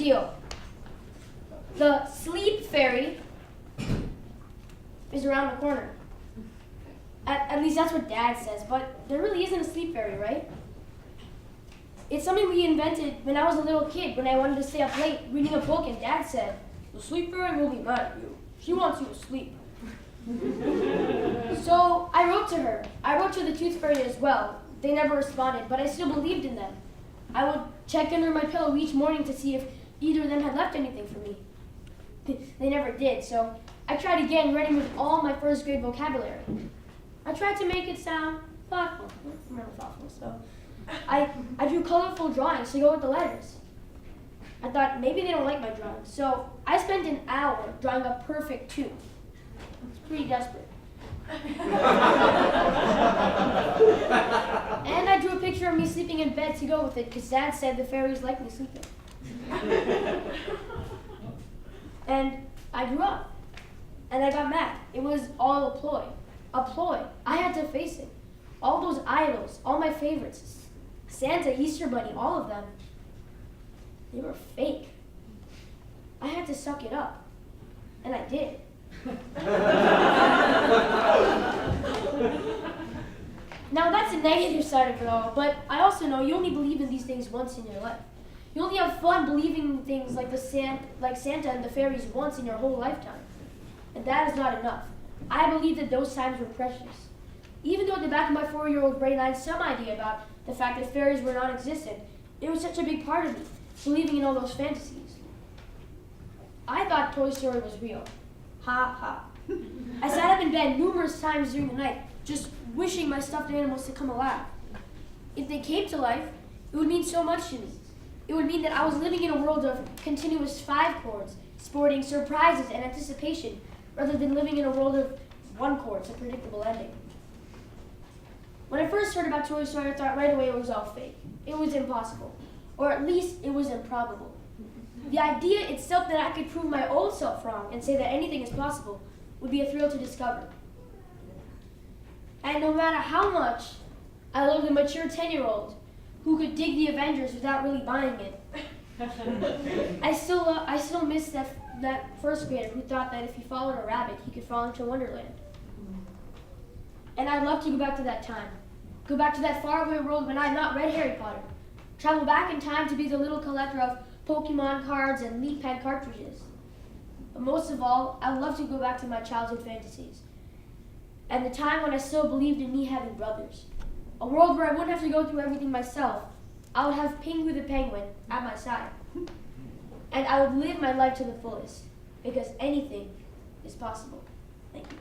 deal. The sleep fairy is around the corner. At least that's what Dad says, but there really isn't a sleep fairy, right? It's something we invented when I was a little kid, when I wanted to stay up late reading a book, and Dad said, "The sleep fairy will be mad at you. She wants you to sleep." So I wrote to her. I wrote to the tooth fairy as well. They never responded, but I still believed in them. I would check under my pillow each morning to see if either of them had left anything for me. They never did, so I tried again, writing with all my first grade vocabulary. I tried to make it sound thoughtful. I remember thoughtful, so I drew colorful drawings to go with the letters. I thought maybe they don't like my drawings, so I spent an hour drawing a perfect tooth. It's pretty desperate. And I drew a picture of me sleeping in bed to go with it, because Dad said the fairies like me sleeping. And I grew up, and I got mad. It was all a ploy. A ploy. I had to face it. All those idols, all my favorites, Santa, Easter Bunny, all of them, they were fake. I had to suck it up, and I did. Now that's the negative side of it all, but I also know you only believe in these things once in your life. You only have fun believing in things like Santa and the fairies once in your whole lifetime. And that is not enough. I believe that those times were precious. Even though at the back of my 4-year-old brain I had some idea about the fact that fairies were non-existent, it was such a big part of me, believing in all those fantasies. I thought Toy Story was real. Ha ha. I sat up in bed numerous times during the night, just wishing my stuffed animals to come alive. If they came to life, it would mean so much to me. It would mean that I was living in a world of continuous 5 chords, sporting surprises and anticipation, rather than living in a world of 1 chords, a predictable ending. When I first heard about Toy Story, I thought right away it was all fake. It was impossible, or at least it was improbable. The idea itself that I could prove my old self wrong and say that anything is possible would be a thrill to discover. And no matter how much I loved the mature 10-year-old who could dig the Avengers without really buying it, I still miss that first grader who thought that if he followed a rabbit, he could fall into Wonderland. And I'd love to go back to that time. Go back to that faraway world when I had not read Harry Potter. Travel back in time to be the little collector of Pokemon cards and Leap Pad cartridges. But most of all, I'd love to go back to my childhood fantasies. And the time when I still believed in me having brothers. A world where I wouldn't have to go through everything myself. I would have Pingu the Penguin at my side. And I would live my life to the fullest. Because anything is possible. Thank you.